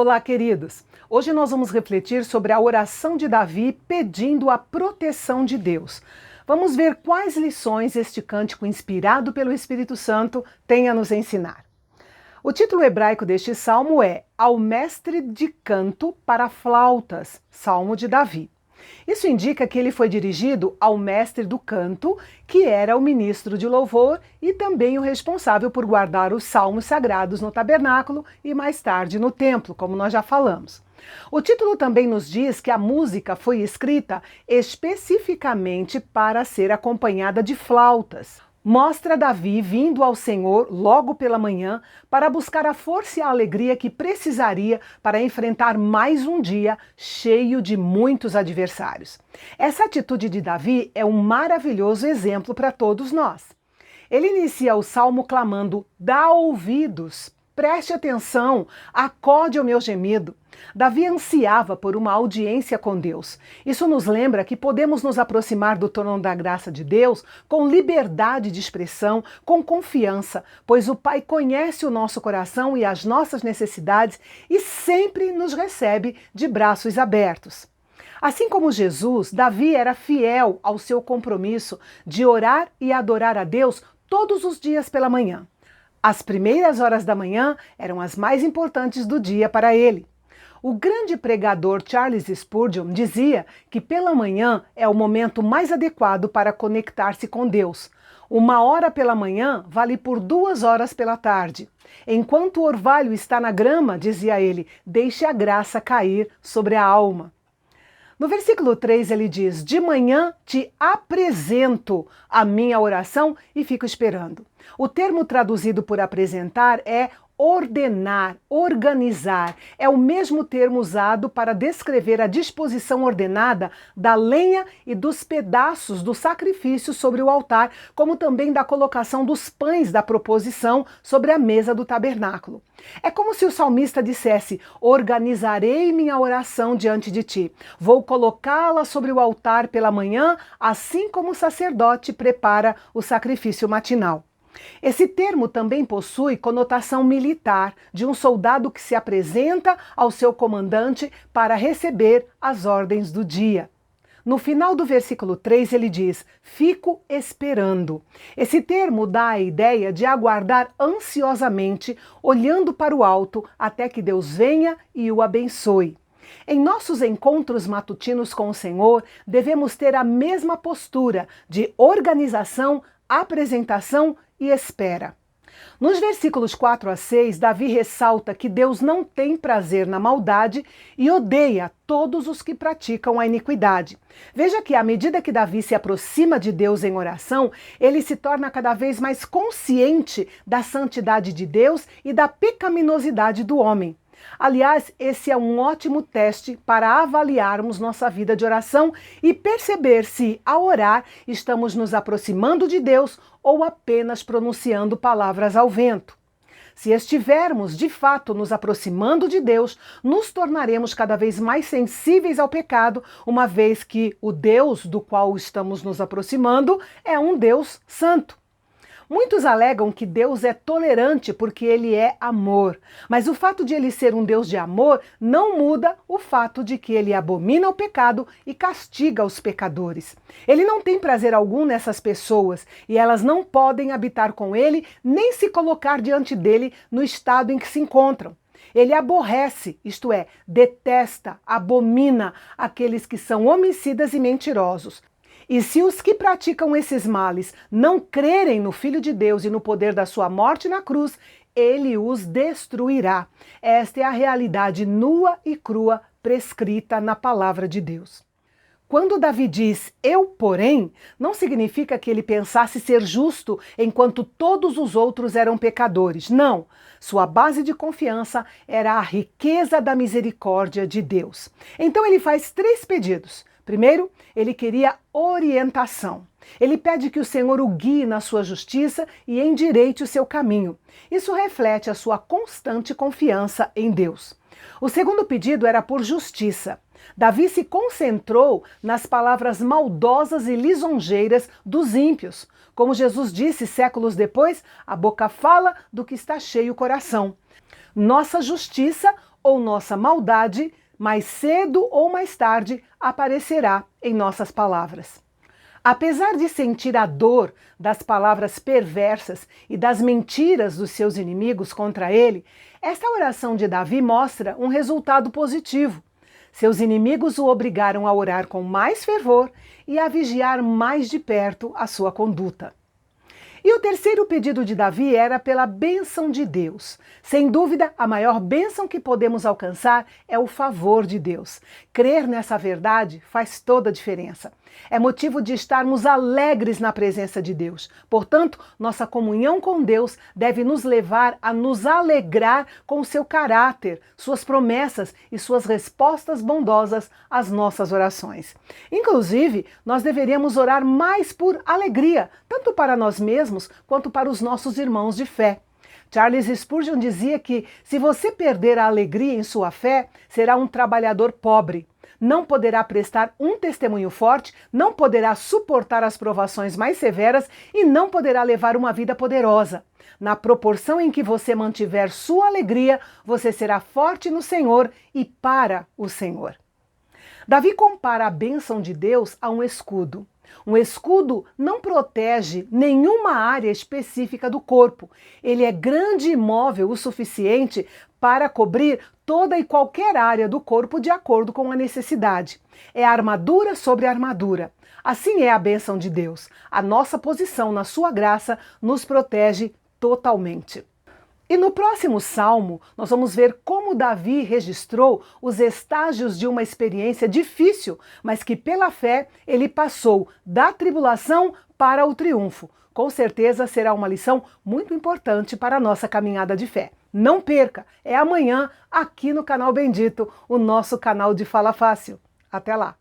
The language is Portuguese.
Olá, queridos! Hoje nós vamos refletir sobre a oração de Davi pedindo a proteção de Deus. Vamos ver quais lições este cântico inspirado pelo Espírito Santo tem a nos ensinar. O título hebraico deste salmo é Ao Mestre de Canto para Flautas, Salmo de Davi. Isso indica que ele foi dirigido ao mestre do canto, que era o ministro de louvor e também o responsável por guardar os salmos sagrados no tabernáculo e mais tarde no templo, como nós já falamos. O título também nos diz que a música foi escrita especificamente para ser acompanhada de flautas. Mostra Davi vindo ao Senhor logo pela manhã para buscar a força e a alegria que precisaria para enfrentar mais um dia cheio de muitos adversários. Essa atitude de Davi é um maravilhoso exemplo para todos nós. Ele inicia o salmo clamando: "Dá ouvidos, preste atenção, acode ao meu gemido." Davi ansiava por uma audiência com Deus. Isso nos lembra que podemos nos aproximar do trono da graça de Deus com liberdade de expressão, com confiança, pois o Pai conhece o nosso coração e as nossas necessidades e sempre nos recebe de braços abertos. Assim como Jesus, Davi era fiel ao seu compromisso de orar e adorar a Deus todos os dias pela manhã. As primeiras horas da manhã eram as mais importantes do dia para ele. O grande pregador Charles Spurgeon dizia que pela manhã é o momento mais adequado para conectar-se com Deus. 1 hora pela manhã vale por 2 horas pela tarde. Enquanto o orvalho está na grama, dizia ele, deixe a graça cair sobre a alma. No versículo 3 ele diz: "De manhã te apresento a minha oração e fico esperando." O termo traduzido por apresentar é ordenar, organizar. É o mesmo termo usado para descrever a disposição ordenada da lenha e dos pedaços do sacrifício sobre o altar, como também da colocação dos pães da proposição sobre a mesa do tabernáculo. É como se o salmista dissesse: organizarei minha oração diante de ti. Vou colocá-la sobre o altar pela manhã, assim como o sacerdote prepara o sacrifício matinal. Esse termo também possui conotação militar, de um soldado que se apresenta ao seu comandante para receber as ordens do dia. No final do versículo 3 ele diz: "Fico esperando." Esse termo dá a ideia de aguardar ansiosamente, olhando para o alto, até que Deus venha e o abençoe. Em nossos encontros matutinos com o Senhor, devemos ter a mesma postura de organização, apresentação e espera. Nos versículos 4 a 6, Davi ressalta que Deus não tem prazer na maldade e odeia todos os que praticam a iniquidade. Veja que à medida que Davi se aproxima de Deus em oração, ele se torna cada vez mais consciente da santidade de Deus e da pecaminosidade do homem. Aliás, esse é um ótimo teste para avaliarmos nossa vida de oração e perceber se, ao orar, estamos nos aproximando de Deus ou apenas pronunciando palavras ao vento. Se estivermos, de fato, nos aproximando de Deus, nos tornaremos cada vez mais sensíveis ao pecado, uma vez que o Deus do qual estamos nos aproximando é um Deus santo. Muitos alegam que Deus é tolerante porque ele é amor, mas o fato de ele ser um Deus de amor não muda o fato de que ele abomina o pecado e castiga os pecadores. Ele não tem prazer algum nessas pessoas e elas não podem habitar com ele nem se colocar diante dele no estado em que se encontram. Ele aborrece, isto é, detesta, abomina aqueles que são homicidas e mentirosos. E se os que praticam esses males não crerem no Filho de Deus e no poder da sua morte na cruz, ele os destruirá. Esta é a realidade nua e crua prescrita na palavra de Deus. Quando Davi diz "eu, porém", não significa que ele pensasse ser justo enquanto todos os outros eram pecadores. Não. Sua base de confiança era a riqueza da misericórdia de Deus. Então ele faz 3 pedidos. Primeiro, ele queria orientação. Ele pede que o Senhor o guie na sua justiça e endireite o seu caminho. Isso reflete a sua constante confiança em Deus. O segundo pedido era por justiça. Davi se concentrou nas palavras maldosas e lisonjeiras dos ímpios. Como Jesus disse séculos depois, a boca fala do que está cheio o coração. Nossa justiça ou nossa maldade, mais cedo ou mais tarde aparecerá em nossas palavras. Apesar de sentir a dor das palavras perversas e das mentiras dos seus inimigos contra ele, esta oração de Davi mostra um resultado positivo. Seus inimigos o obrigaram a orar com mais fervor e a vigiar mais de perto a sua conduta. E o terceiro pedido de Davi era pela bênção de Deus. Sem dúvida, a maior bênção que podemos alcançar é o favor de Deus. Crer nessa verdade faz toda a diferença. É motivo de estarmos alegres na presença de Deus. Portanto, nossa comunhão com Deus deve nos levar a nos alegrar com o seu caráter, suas promessas e suas respostas bondosas às nossas orações. Inclusive, nós deveríamos orar mais por alegria, tanto para nós mesmos quanto para os nossos irmãos de fé. Charles Spurgeon dizia que, se você perder a alegria em sua fé, será um trabalhador pobre. Não poderá prestar um testemunho forte, não poderá suportar as provações mais severas e não poderá levar uma vida poderosa. Na proporção em que você mantiver sua alegria, você será forte no Senhor e para o Senhor. Davi compara a bênção de Deus a um escudo. Um escudo não protege nenhuma área específica do corpo. Ele é grande e móvel o suficiente para cobrir toda e qualquer área do corpo de acordo com a necessidade. É armadura sobre armadura. Assim é a bênção de Deus. A nossa posição na sua graça nos protege totalmente. E no próximo salmo, nós vamos ver como Davi registrou os estágios de uma experiência difícil, mas que pela fé ele passou da tribulação para o triunfo. Com certeza será uma lição muito importante para a nossa caminhada de fé. Não perca, é amanhã aqui no Canal Bendito, o nosso canal de Fala Fácil. Até lá!